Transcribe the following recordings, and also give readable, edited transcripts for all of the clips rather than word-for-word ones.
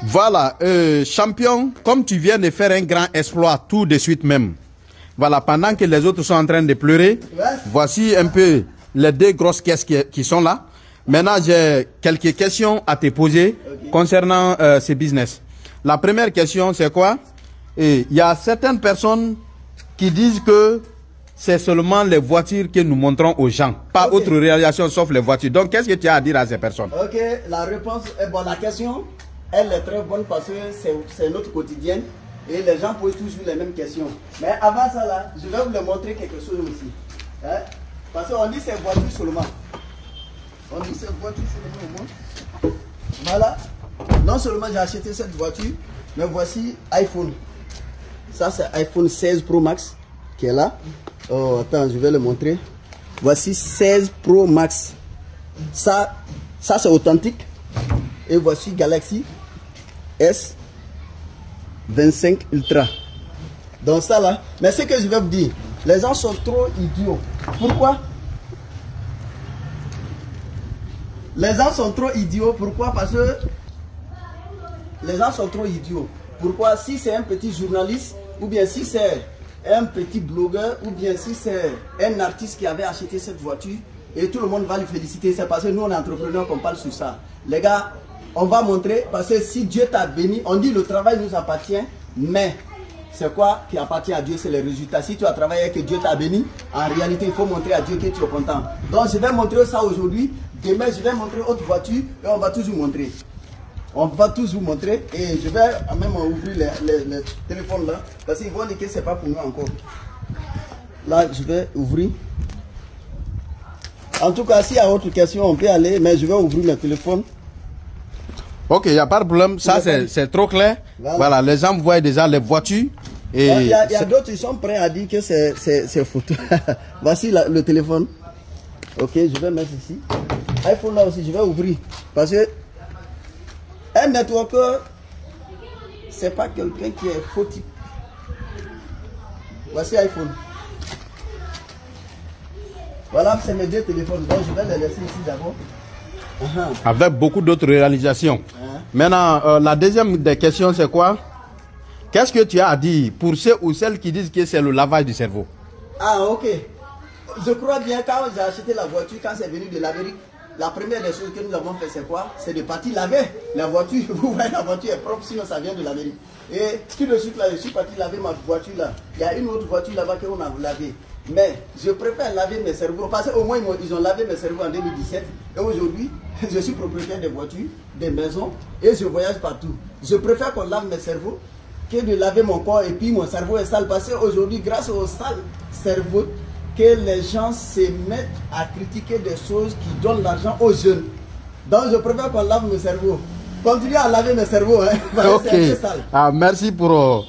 Voilà, champion, comme tu viens de faire un grand exploit tout de suite même. Voilà, pendant que les autres sont en train de pleurer, voici un peu les deux grosses caisses qui sont là. Maintenant, j'ai quelques questions à te poser concernant ce business. La première question, c'est quoi? Il y a certaines personnes qui disent que c'est seulement les voitures que nous montrons aux gens, pas autre réalisation sauf les voitures. Donc, qu'est-ce que tu as à dire à ces personnes? Ok, la réponse est bonne. La question, elle est très bonne parce que c'est notre quotidien et les gens posent toujours les mêmes questions. Mais avant ça, là, je vais vous montrer quelque chose aussi. Hein? Parce qu'on dit c'est voiture seulement. On dit c'est voiture seulement. Voilà. Non seulement j'ai acheté cette voiture, mais voici iPhone. Ça, c'est iPhone 16 Pro Max qui est là. Oh, attends, je vais le montrer. Voici 16 Pro Max. Ça c'est authentique. Et voici Galaxy S25 Ultra. Donc ça là, mais ce que je vais vous dire, les gens sont trop idiots. Pourquoi? Les gens sont trop idiots. Pourquoi? Parce que les gens sont trop idiots. Pourquoi? Si c'est un petit journaliste, ou bien si c'est un petit blogueur, ou bien si c'est un artiste qui avait acheté cette voiture, et tout le monde va lui féliciter, c'est parce que nous on est entrepreneurs qu'on parle sur ça. Les gars, on va montrer, parce que si Dieu t'a béni, on dit le travail nous appartient, mais c'est quoi qui appartient à Dieu? C'est les résultats. Si tu as travaillé et que Dieu t'a béni, en réalité il faut montrer à Dieu que tu es content. Donc je vais montrer ça aujourd'hui, demain je vais montrer autre voiture, et on va tous vous montrer. On va tous vous montrer, et je vais même ouvrir les téléphones là, parce qu'ils vont dire que ce n'est pas pour nous encore. Là je vais ouvrir. En tout cas, s'il y a autre question, on peut aller, mais je vais ouvrir le téléphone. Ok, il n'y a pas de problème. Ça, c'est trop clair. Voilà, les gens voient déjà les voitures. Il y a d'autres qui sont prêts à dire que c'est photo. Voici le téléphone. Ok, je vais mettre ici. iPhone là aussi, je vais ouvrir. Parce que un networker, c'est pas quelqu'un qui est fautif. Voici iPhone. Voilà, c'est mes deux téléphones. Donc je vais les laisser ici d'abord. Avec beaucoup d'autres réalisations. Maintenant, la deuxième des questions, c'est quoi? Qu'est-ce que tu as à dire pour ceux ou celles qui disent que c'est le lavage du cerveau? Ah, ok. Je crois bien, quand j'ai acheté la voiture, quand c'est venu de l'Amérique, la première des choses que nous avons fait, c'est quoi? C'est de partir laver la voiture. Vous voyez, la voiture est propre, sinon ça vient de l'Amérique. Et tout de suite, là, je suis parti laver ma voiture là. Il y a une autre voiture là-bas qu'on a lavé. Mais je préfère laver mes cerveaux, parce qu'au moins ils ont lavé mes cerveaux en 2017. Et aujourd'hui, je suis propriétaire de voitures, des maisons, et je voyage partout. Je préfère qu'on lave mes cerveaux que de laver mon corps et puis mon cerveau est sale. Parce qu'aujourd'hui, grâce au sale cerveau, que les gens se mettent à critiquer des choses qui donnent l'argent aux jeunes. Donc je préfère qu'on lave mes cerveaux. Continuez à laver mes cerveaux, hein. Ok. Ah, merci pour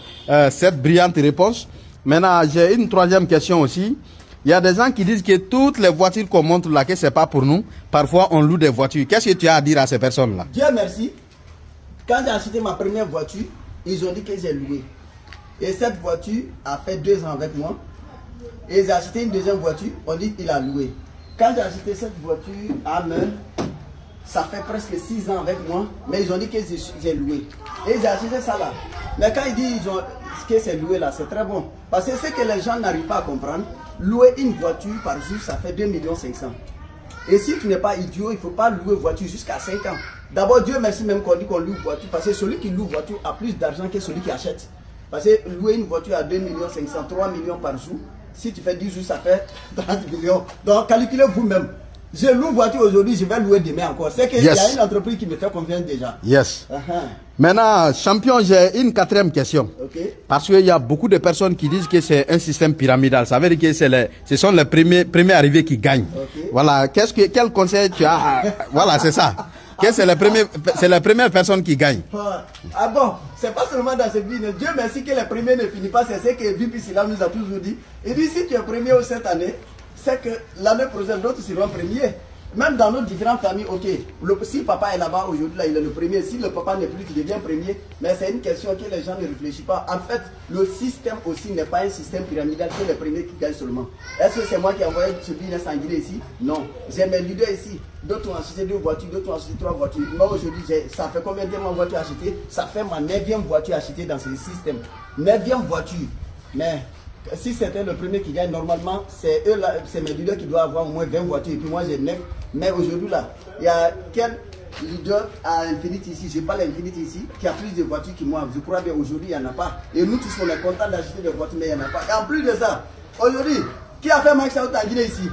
cette brillante réponse. Maintenant, j'ai une troisième question aussi. Il y a des gens qui disent que toutes les voitures qu'on montre là, que ce n'est pas pour nous. Parfois, on loue des voitures. Qu'est-ce que tu as à dire à ces personnes-là? Dieu merci. Quand j'ai acheté ma première voiture, ils ont dit que j'ai loué. Et cette voiture a fait 2 ans avec moi. Et j'ai acheté une deuxième voiture, on dit qu'il a loué. Quand j'ai acheté cette voiture à main, ça fait presque 6 ans avec moi, mais ils ont dit que j'ai loué. Et j'ai acheté ça là. Mais quand ils disent que c'est loué là, c'est très bon. Parce que ce que les gens n'arrivent pas à comprendre, louer une voiture par jour, ça fait 2 500 000. Et si tu n'es pas idiot, il ne faut pas louer voiture jusqu'à 5 ans. D'abord, Dieu merci même qu'on dit qu'on loue voiture, parce que celui qui loue voiture a plus d'argent que celui qui achète. Parce que louer une voiture à 2 500 000, 3 millions par jour, si tu fais 10 jours, ça fait 30 millions. Donc, calculez vous-même. Je loue voiture aujourd'hui, je vais louer demain encore. C'est qu'il y a une entreprise qui me fait confiance déjà. Yes. Maintenant, champion, j'ai une quatrième question. Parce qu'il y a beaucoup de personnes qui disent que c'est un système pyramidal. Ça veut dire que ce sont les premiers arrivés qui gagnent. Voilà. Quel conseil tu as? Voilà, c'est ça. C'est la première personne qui gagne. Ah bon, c'est pas seulement dans ce business. Dieu merci que les premiers ne finissent pas. C'est ce que VP Silam nous a toujours dit. Il dit si tu es premier cette année, c'est que l'année prochaine, d'autres seront premiers. Même dans nos différentes familles, ok, si papa est là-bas aujourd'hui, là, il est le premier. Si le papa n'est plus, il devient premier. Mais c'est une question que les gens ne réfléchissent pas. En fait, le système aussi n'est pas un système pyramidal que les premiers qui gagnent seulement. Est-ce que c'est moi qui ai envoyé ce business sanguiné ici? Non. J'ai mes leaders ici. D'autres ont acheté 2 voitures, d'autres ont acheté 3 voitures. Moi aujourd'hui, ça fait combien de temps ma voiture achetée? Ça fait ma 9e voiture achetée dans ce système. 9e voiture. Mais si c'était le premier qui gagne, normalement, c'est eux là, c'est mes leaders qui doivent avoir au moins 20 voitures. Et puis moi j'ai 9. Mais aujourd'hui là, il y a quel leader à Infinity ici, je parle Infinity ici, qui a plus de voitures que moi. Je crois bien aujourd'hui, il n'y en a pas. Et nous tous on est contents d'acheter des voitures, mais il n'y en a pas. Et en plus de ça, aujourd'hui, qui a fait Max Out en Guinée ici?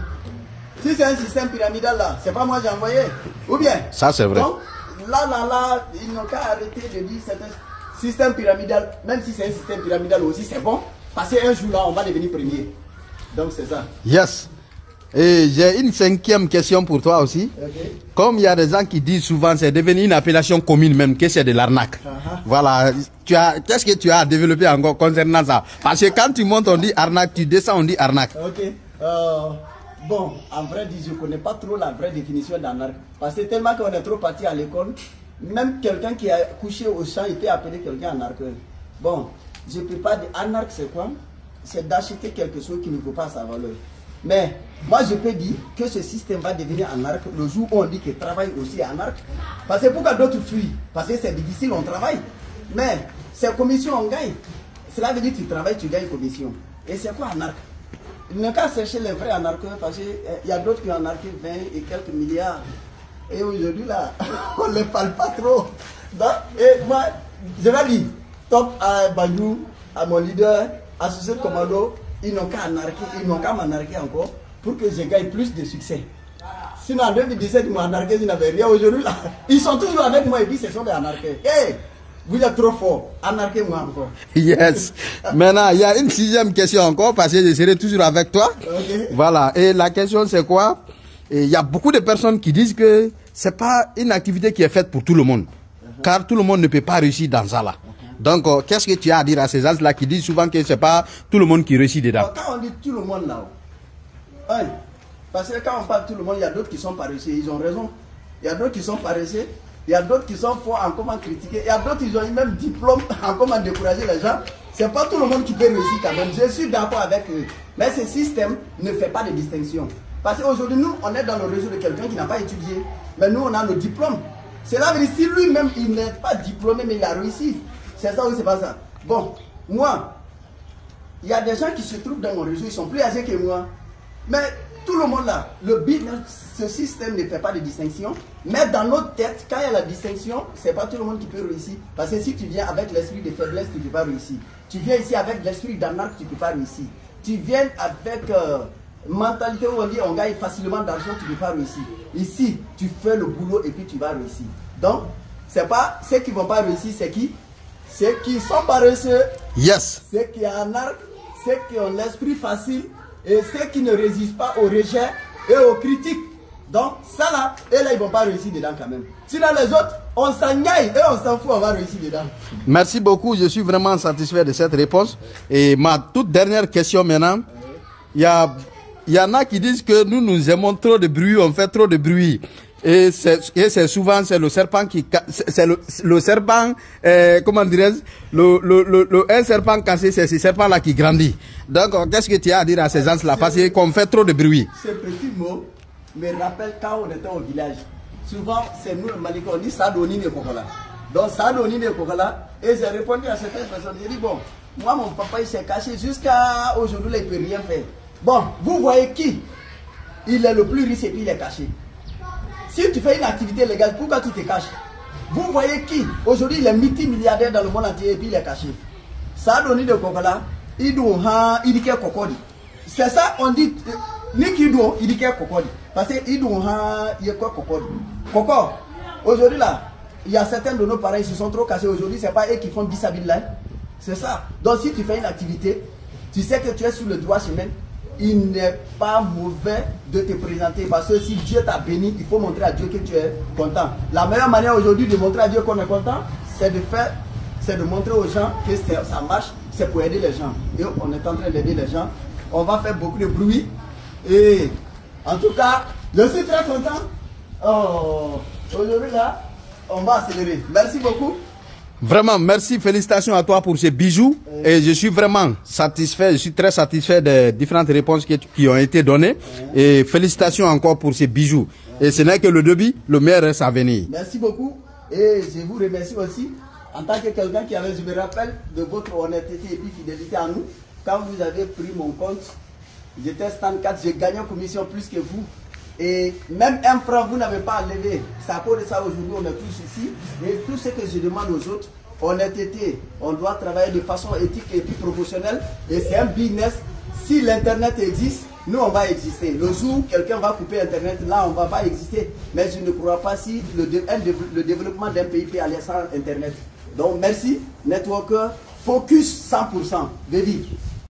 Si c'est un système pyramidal là, c'est pas moi j'ai envoyé. Ou bien? Ça c'est vrai. Donc, là, ils n'ont qu'à arrêter de dire c'est un système pyramidal. Même si c'est un système pyramidal aussi, c'est bon. Parce qu'un jour là, on va devenir premier. Donc c'est ça. Yes. Et j'ai une 5e question pour toi aussi. Okay. Comme il y a des gens qui disent souvent c'est devenu une appellation commune même que c'est de l'arnaque. Voilà. Qu'est-ce que tu as développé encore concernant ça? Parce que quand tu montes on dit arnaque, tu descends on dit arnaque. Ok. Bon, en vrai, je ne connais pas trop la vraie définition d'arnaque. Parce que tellement qu'on est trop parti à l'école, même quelqu'un qui a couché au champ, il peut appeler quelqu'un arnaqueur. Bon, je ne peux pas dire arnaque c'est quoi? C'est d'acheter quelque chose qui ne vaut pas sa valeur. Mais moi je peux dire que ce système va devenir anarque le jour où on dit que le travail aussi est anarque. Parce que pourquoi d'autres fuient? Parce que c'est difficile, on travaille. Mais c'est commission, on gagne. Cela veut dire que tu travailles, tu gagnes commission. Et c'est quoi anarque? Il n'a qu'à chercher les vrais anarqueurs parce qu'il y a d'autres qui ont anarqué 20 et quelques milliards. Et aujourd'hui là, on ne les parle pas trop. Donc, et moi, je vais dire, top à Bandou, à mon leader, à Associé Commando, ils n'ont qu'à m'anarquer encore pour que je gagne plus de succès. Sinon en 2017, ils m'ont anarqué, ils n'avaient rien. Aujourd'hui là, ils sont toujours avec moi et puis ce sont des anarqués. Hey, vous êtes trop fort, anarquez-moi encore. Yes. Maintenant, il y a une 6e question encore parce que je serai toujours avec toi. Okay. Voilà. Et la question c'est quoi? Il y a beaucoup de personnes qui disent que c'est pas une activité qui est faite pour tout le monde. Car tout le monde ne peut pas réussir dans ça là. Donc, qu'est-ce que tu as à dire à ces gens-là qui disent souvent que c'est pas tout le monde qui réussit dedans? Quand on dit tout le monde là, hein, parce que quand on parle de tout le monde, il y a d'autres qui sont paresseux, ils ont raison. Il y a d'autres qui sont paresseux, il y a d'autres qui sont forts en comment critiquer, il y a d'autres qui ont même diplôme en comment décourager les gens. C'est pas tout le monde qui peut réussir quand même. Je suis d'accord avec eux. Mais ce système ne fait pas de distinction. Parce qu'aujourd'hui, nous, on est dans le réseau de quelqu'un qui n'a pas étudié. Mais nous, on a nos diplômes. Cela veut dire si lui-même, il n'est pas diplômé, mais il a réussi. C'est ça ou c'est pas ça? Bon, moi, il y a des gens qui se trouvent dans mon réseau, ils sont plus âgés que moi. Mais tout le monde là, le business, ce système ne fait pas de distinction. Mais dans notre tête, quand il y a la distinction, c'est pas tout le monde qui peut réussir. Parce que si tu viens avec l'esprit de faiblesse, tu ne peux pas réussir. Tu viens ici avec l'esprit d'anarque, tu ne peux pas réussir. Tu viens avec mentalité où on dit on gagne facilement d'argent, tu ne peux pas réussir. Ici, tu fais le boulot et puis tu vas réussir. Donc, c'est pas ceux qui ne vont pas réussir, c'est qui? Ceux qui sont paresseux, yes. Ceux qui anarquent, ceux qui ont l'esprit facile et ceux qui ne résistent pas aux rejets et aux critiques. Donc ça là, et là ils ne vont pas réussir dedans quand même. Sinon les autres, on s'engaille et on s'en fout, on va réussir dedans. Merci beaucoup, je suis vraiment satisfait de cette réponse. Et ma toute dernière question maintenant, il y en a qui disent que nous aimons trop de bruit, on fait trop de bruit. Et c'est souvent le serpent qui c'est le serpent comment dirais-je un serpent cassé, c'est ce serpent là qui grandit. Donc qu'est-ce que tu as à dire à ces gens là parce qu'on fait trop de bruit? Ce petit mot me rappelle quand on était au village. Souvent c'est nous le Malick, on dit Sadoni ne Kokola. Donc Sadoni ne Kokola, et j'ai répondu à certaines personnes, j'ai dit bon, moi mon papa il s'est caché jusqu'à aujourd'hui là, il peut rien faire. Bon, vous voyez qui? Il est le plus riche et puis il est caché. Si tu fais une activité légale, pourquoi tu te caches? Vous voyez qui? Aujourd'hui, il est multimilliardaire dans le monde entier et puis il est caché. Ça donne de Kokola, il doit il dit Kokodi. C'est ça, on dit, Niki doit il dit Kokodi. Parce que il doit il est quoi Kokodi? Koko, aujourd'hui là, il y a certains de nos parents qui se sont trop cachés aujourd'hui, c'est pas eux qui font bisabilillah. C'est ça. Donc si tu fais une activité, tu sais que tu es sur le droit chemin. Il n'est pas mauvais de te présenter parce que si Dieu t'a béni, il faut montrer à Dieu que tu es content. La meilleure manière aujourd'hui de montrer à Dieu qu'on est content, c'est de montrer aux gens que ça marche, c'est pour aider les gens. Et on est en train d'aider les gens. On va faire beaucoup de bruit. Et en tout cas, Je suis très content. Oh, aujourd'hui là, on va accélérer. Merci beaucoup. Vraiment, merci, félicitations à toi pour ces bijoux. Et je suis vraiment satisfait, je suis très satisfait des différentes réponses qui ont été données. Et félicitations encore pour ces bijoux. Et ce n'est que le début, le meilleur reste à venir. Merci beaucoup. Et je vous remercie aussi, en tant que quelqu'un qui avait, je me rappelle de votre honnêteté et puis fidélité à nous. Quand vous avez pris mon compte, j'étais stand 4, j'ai gagné en commission plus que vous. Et même un franc, vous n'avez pas enlevé. C'est à cause de ça aujourd'hui, on est tous ici. Et tout ce que je demande aux autres, honnêteté, on doit travailler de façon éthique et puis professionnelle. Et c'est un business. Si l'Internet existe, nous on va exister. Le jour où quelqu'un va couper Internet, là on ne va pas exister. Mais je ne crois pas si le développement d'un pays peut aller sans Internet. Donc merci, networker, focus 100%. Baby.